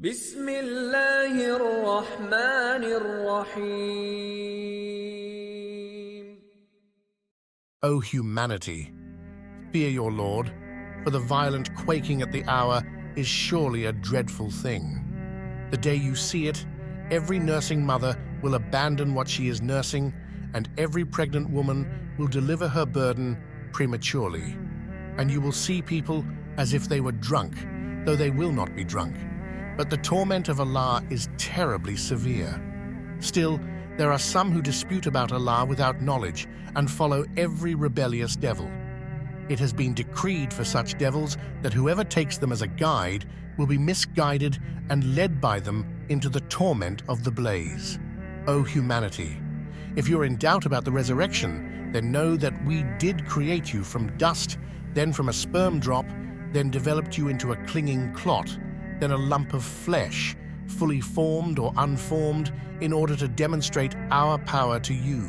بسم الله الرحمن الرحيم. O humanity, fear your Lord, for the violent quaking at the hour is surely a dreadful thing. The day you see it, every nursing mother will abandon what she is nursing, and every pregnant woman will deliver her burden prematurely. And you will see people as if they were drunk, though they will not be drunk. But the torment of Allah is terribly severe. Still, there are some who dispute about Allah without knowledge and follow every rebellious devil. It has been decreed for such devils that whoever takes them as a guide will be misguided and led by them into the torment of the blaze. O humanity, if you're in doubt about the resurrection, then know that we did create you from dust, then from a sperm drop, then developed you into a clinging clot, then a lump of flesh, fully formed or unformed, in order to demonstrate our power to you.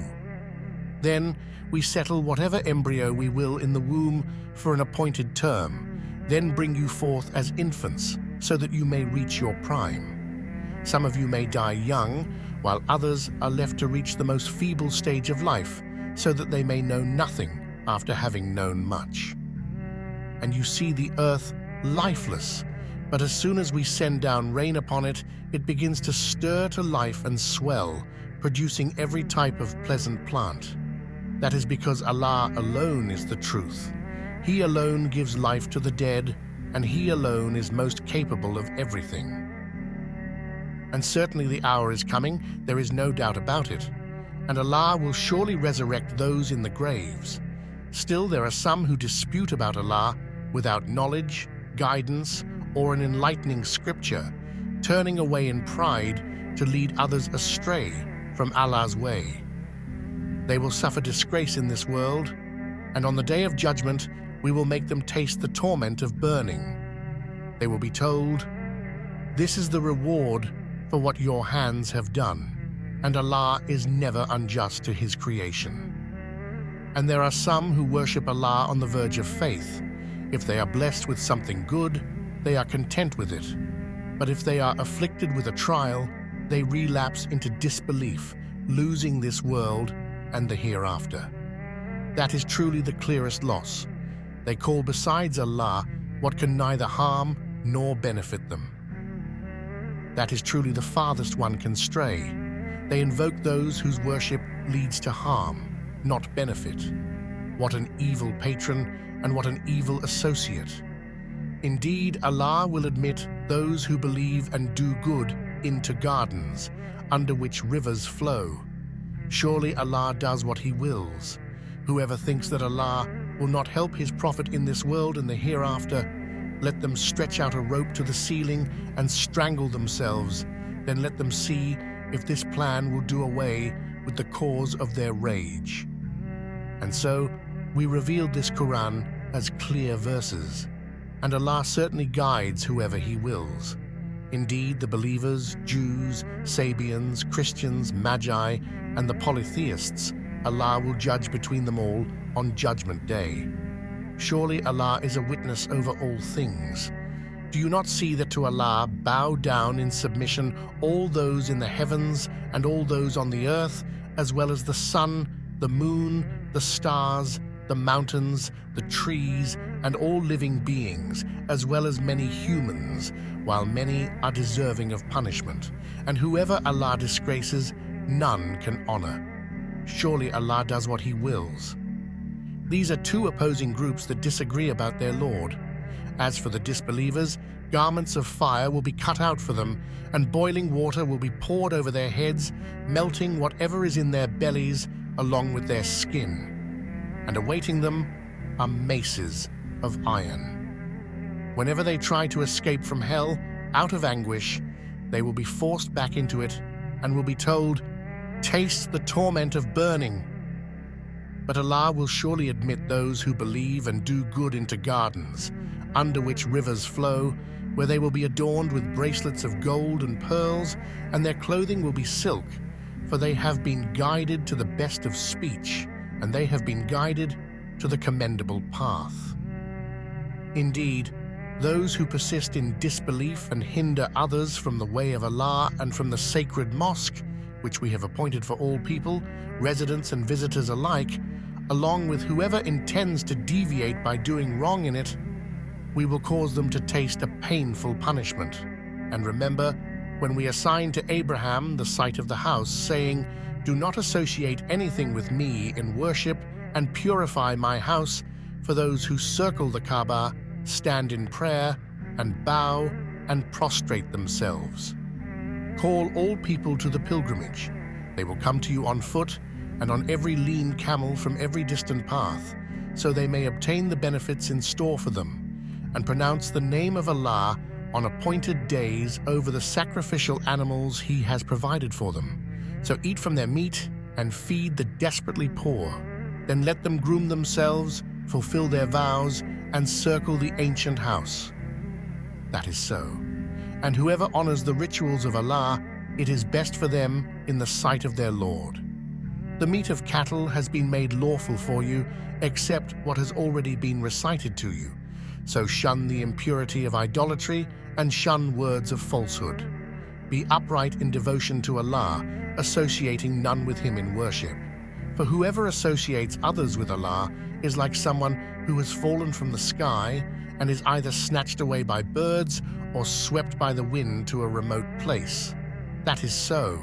Then we settle whatever embryo we will in the womb for an appointed term, then bring you forth as infants, so that you may reach your prime. Some of you may die young, while others are left to reach the most feeble stage of life, so that they may know nothing after having known much. And you see the earth lifeless, but as soon as we send down rain upon it, it begins to stir to life and swell, producing every type of pleasant plant. That is because Allah alone is the truth. He alone gives life to the dead, and He alone is most capable of everything. And certainly the hour is coming, there is no doubt about it, and Allah will surely resurrect those in the graves. Still, there are some who dispute about Allah without knowledge, guidance, or an enlightening scripture, turning away in pride to lead others astray from Allah's way. They will suffer disgrace in this world, and on the day of judgment we will make them taste the torment of burning. They will be told, "This is the reward for what your hands have done, and Allah is never unjust to His creation." And there are some who worship Allah on the verge of faith. If they are blessed with something good, they are content with it. But if they are afflicted with a trial, they relapse into disbelief, losing this world and the hereafter. That is truly the clearest loss. They call besides Allah what can neither harm nor benefit them. That is truly the farthest one can stray. They invoke those whose worship leads to harm, not benefit. What an evil patron and what an evil associate. Indeed, Allah will admit those who believe and do good into gardens, under which rivers flow. Surely Allah does what He wills. Whoever thinks that Allah will not help His prophet in this world and the hereafter, let them stretch out a rope to the ceiling and strangle themselves, then let them see if this plan will do away with the cause of their rage. And so, we revealed this Quran as clear verses, and Allah certainly guides whoever He wills. Indeed, the believers, Jews, Sabians, Christians, Magi, and the polytheists, Allah will judge between them all on Judgment Day. Surely Allah is a witness over all things. Do you not see that to Allah bow down in submission all those in the heavens and all those on the earth, as well as the sun, the moon, the stars, the mountains, the trees, and all living beings, as well as many humans, while many are deserving of punishment, and whoever Allah disgraces, none can honor. Surely Allah does what He wills. These are two opposing groups that disagree about their Lord. As for the disbelievers, garments of fire will be cut out for them, and boiling water will be poured over their heads, melting whatever is in their bellies along with their skin. And awaiting them are maces of iron. Whenever they try to escape from hell, out of anguish, they will be forced back into it and will be told, "Taste the torment of burning." But Allah will surely admit those who believe and do good into gardens, under which rivers flow, where they will be adorned with bracelets of gold and pearls, and their clothing will be silk, for they have been guided to the best of speech, and they have been guided to the commendable path. Indeed, Those who persist in disbelief and hinder others from the way of Allah and from the sacred mosque, which we have appointed for all people, residents and visitors alike, along with whoever intends to deviate by doing wrong in it, we will cause them to taste a painful punishment. And remember, when we assigned to Abraham the site of the house, saying, "Do not associate anything with me in worship, and purify my house," for those who circle the Kaaba, stand in prayer, and bow and prostrate themselves. Call all people to the pilgrimage. They will come to you on foot and on every lean camel from every distant path, so they may obtain the benefits in store for them, and pronounce the name of Allah on appointed days over the sacrificial animals He has provided for them. So eat from their meat and feed the desperately poor. Then let them groom themselves, fulfill their vows, and circle the ancient house. That is so. And whoever honors the rituals of Allah, it is best for them in the sight of their Lord. The meat of cattle has been made lawful for you, except what has already been recited to you. So shun the impurity of idolatry and shun words of falsehood. Be upright in devotion to Allah, associating none with Him in worship. For whoever associates others with Allah is like someone who has fallen from the sky and is either snatched away by birds or swept by the wind to a remote place. That is so.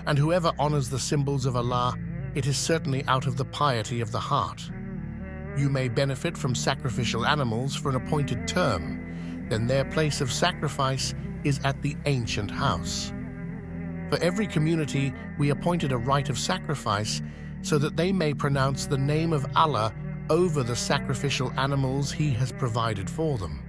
And whoever honors the symbols of Allah, it is certainly out of the piety of the heart. You may benefit from sacrificial animals for an appointed term, then their place of sacrifice is at the ancient house. For every community we appointed a rite of sacrifice so that they may pronounce the name of Allah over the sacrificial animals He has provided for them.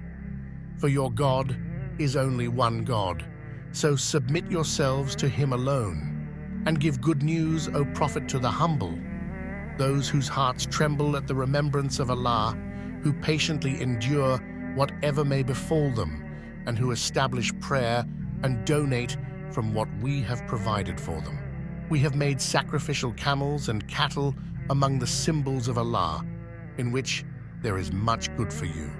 For your God is only one God, so submit yourselves to Him alone, and give good news, O Prophet, to the humble, those whose hearts tremble at the remembrance of Allah, who patiently endure whatever may befall them, and who establish prayer and donate from what we have provided for them. We have made sacrificial camels and cattle among the symbols of Allah, in which there is much good for you.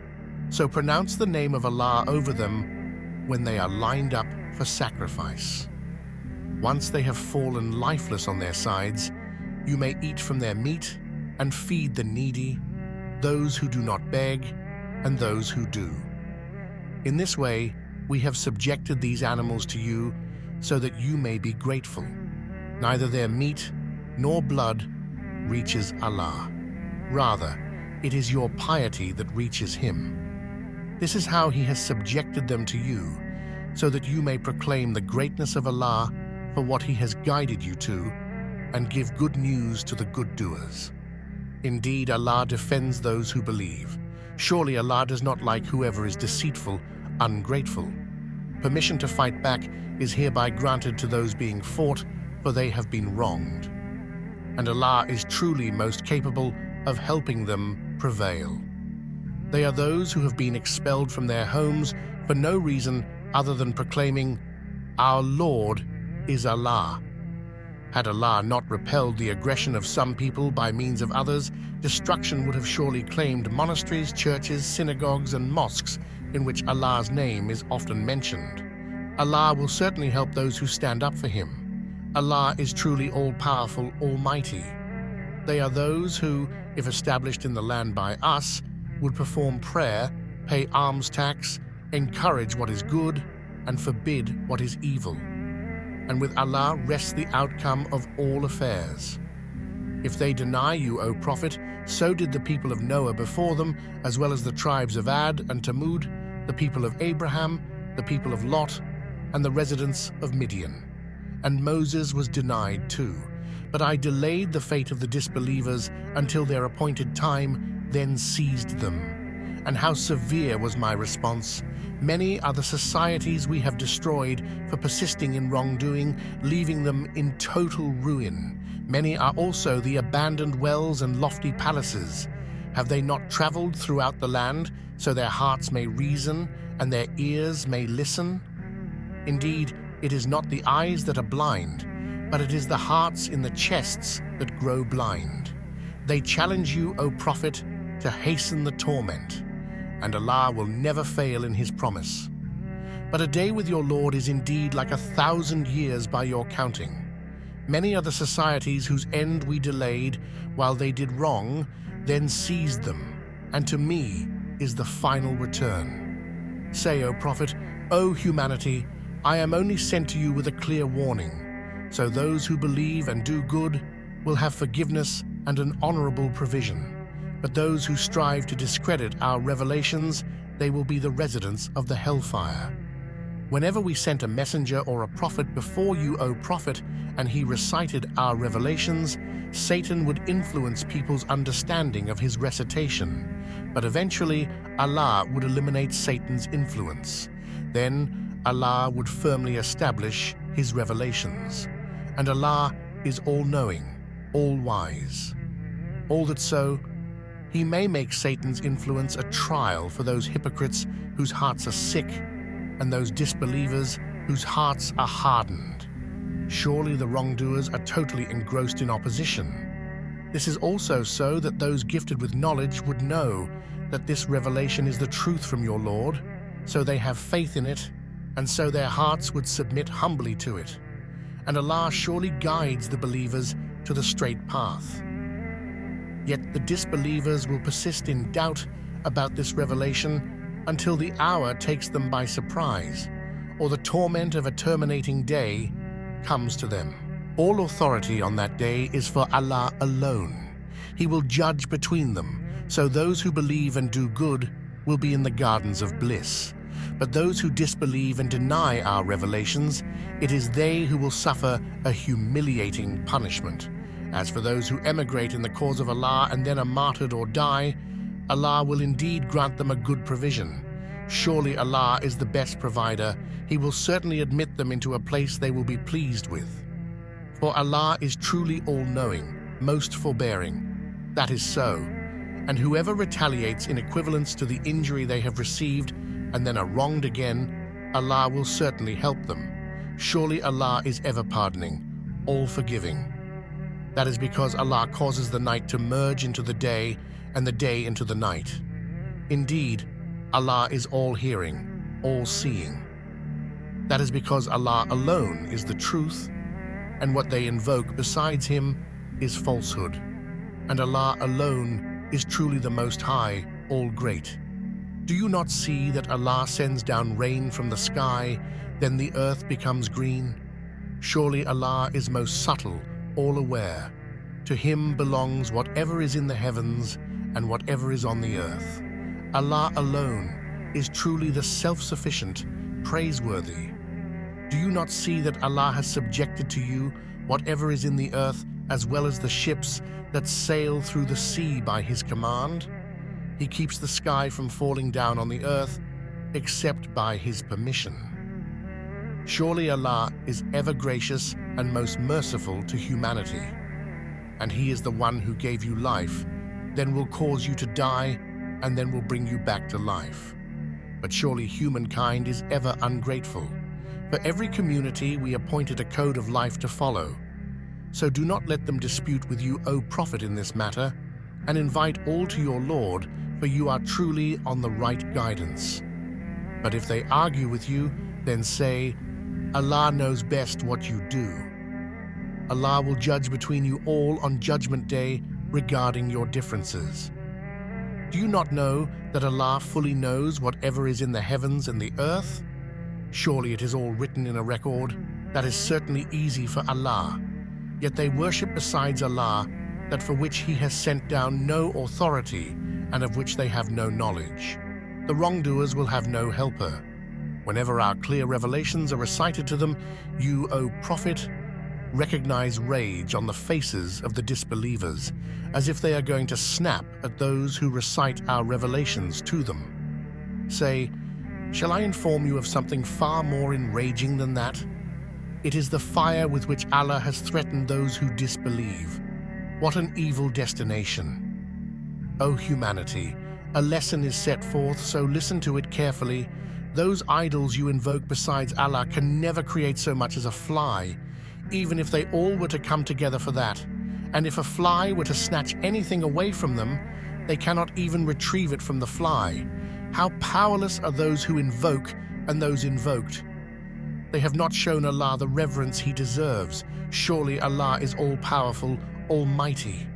So pronounce the name of Allah over them when they are lined up for sacrifice. Once they have fallen lifeless on their sides, you may eat from their meat and feed the needy, those who do not beg, and those who do. In this way, we have subjected these animals to you so that you may be grateful. Neither their meat nor blood reaches Allah. Rather, it is your piety that reaches Him. This is how He has subjected them to you, so that you may proclaim the greatness of Allah for what He has guided you to, and give good news to the good doers. Indeed, Allah defends those who believe. Surely Allah does not like whoever is deceitful, ungrateful. Permission to fight back is hereby granted to those being fought, for they have been wronged. And Allah is truly most capable of helping them prevail. They are those who have been expelled from their homes for no reason other than proclaiming, "Our Lord is Allah." Had Allah not repelled the aggression of some people by means of others, destruction would have surely claimed monasteries, churches, synagogues, and mosques in which Allah's name is often mentioned. Allah will certainly help those who stand up for Him. Allah is truly all-powerful, almighty. They are those who, if established in the land by us, would perform prayer, pay alms tax, encourage what is good, and forbid what is evil. And with Allah rests the outcome of all affairs. If they deny you, O Prophet, so did the people of Noah before them, as well as the tribes of Ad and Tamud, the people of Abraham, the people of Lot, and the residents of Midian. And Moses was denied too. But I delayed the fate of the disbelievers until their appointed time, then seized them. And how severe was my response! Many are the societies we have destroyed for persisting in wrongdoing, leaving them in total ruin. Many are also the abandoned wells and lofty palaces. Have they not traveled throughout the land, so their hearts may reason and their ears may listen? Indeed, it is not the eyes that are blind, but it is the hearts in the chests that grow blind. They challenge you, O Prophet, to hasten the torment. and Allah will never fail in His promise. But a day with your Lord is indeed like 1,000 years by your counting. Many are the societies whose end we delayed while they did wrong, then seized them, and to me is the final return. Say, O Prophet, O humanity, I am only sent to you with a clear warning, so those who believe and do good will have forgiveness and an honorable provision. But those who strive to discredit our revelations, they will be the residents of the hellfire. Whenever we sent a messenger or a prophet before you, O Prophet, and he recited our revelations, Satan would influence people's understanding of his recitation. But eventually, Allah would eliminate Satan's influence. Then, Allah would firmly establish His revelations. And Allah is all-knowing, all-wise. All that so, He may make Satan's influence a trial for those hypocrites whose hearts are sick, and those disbelievers whose hearts are hardened. Surely the wrongdoers are totally engrossed in opposition. This is also so that those gifted with knowledge would know that this revelation is the truth from your Lord, so they have faith in it, and so their hearts would submit humbly to it. And Allah surely guides the believers to the straight path. Yet the disbelievers will persist in doubt about this revelation until the hour takes them by surprise, or the torment of a terminating day comes to them. All authority on that day is for Allah alone. He will judge between them, so those who believe and do good will be in the gardens of bliss. But those who disbelieve and deny our revelations, it is they who will suffer a humiliating punishment. As for those who emigrate in the cause of Allah and then are martyred or die, Allah will indeed grant them a good provision. Surely Allah is the best provider. He will certainly admit them into a place they will be pleased with. For Allah is truly all-knowing, most forbearing. That is so. And whoever retaliates in equivalence to the injury they have received and then are wronged again, Allah will certainly help them. Surely Allah is ever pardoning, all forgiving. That is because Allah causes the night to merge into the day and the day into the night. Indeed, Allah is all-hearing, all-seeing. That is because Allah alone is the truth, and what they invoke besides Him is falsehood. And Allah alone is truly the Most High, all-great. Do you not see that Allah sends down rain from the sky, then the earth becomes green? Surely Allah is most subtle, all-aware. To Him belongs whatever is in the heavens and whatever is on the earth. Allah alone is truly the self-sufficient, praiseworthy. Do you not see that Allah has subjected to you whatever is in the earth as well as the ships that sail through the sea by His command? He keeps the sky from falling down on the earth except by His permission. Surely Allah is ever gracious and most merciful to humanity. And He is the one who gave you life, then will cause you to die, and then will bring you back to life. But surely humankind is ever ungrateful. For every community we appointed a code of life to follow. So do not let them dispute with you, O Prophet, in this matter, and invite all to your Lord, for you are truly on the right guidance. But if they argue with you, then say, Allah knows best what you do. Allah will judge between you all on Judgment Day regarding your differences. Do you not know that Allah fully knows whatever is in the heavens and the earth? Surely it is all written in a record. That is certainly easy for Allah. Yet they worship besides Allah that for which He has sent down no authority and of which they have no knowledge. The wrongdoers will have no helper. Whenever our clear revelations are recited to them, you, O Prophet, recognize rage on the faces of the disbelievers, as if they are going to snap at those who recite our revelations to them. Say, shall I inform you of something far more enraging than that? It is the fire with which Allah has threatened those who disbelieve. What an evil destination! O humanity, a lesson is set forth, so listen to it carefully. Those idols you invoke besides Allah can never create so much as a fly, even if they all were to come together for that. And if a fly were to snatch anything away from them, they cannot even retrieve it from the fly. How powerless are those who invoke and those invoked. They have not shown Allah the reverence He deserves. Surely Allah is all-powerful, almighty.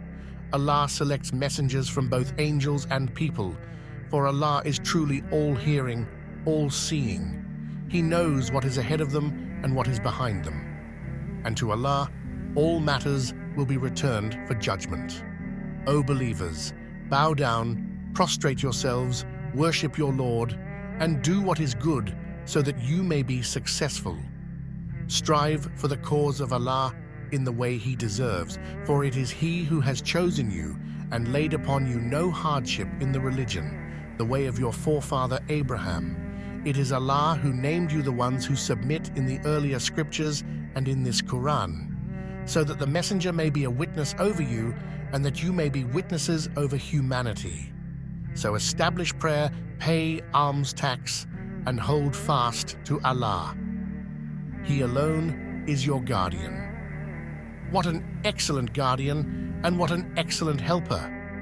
Allah selects messengers from both angels and people, for Allah is truly all-hearing, all-seeing. He knows what is ahead of them and what is behind them. And to Allah, all matters will be returned for judgment. O believers, bow down, prostrate yourselves, worship your Lord, and do what is good so that you may be successful. Strive for the cause of Allah in the way He deserves, for it is He who has chosen you and laid upon you no hardship in the religion, the way of your forefather Abraham. It is Allah who named you the ones who submit in the earlier scriptures and in this Quran, so that the messenger may be a witness over you and that you may be witnesses over humanity. So establish prayer, pay alms tax, and hold fast to Allah. He alone is your guardian. What an excellent guardian and what an excellent helper!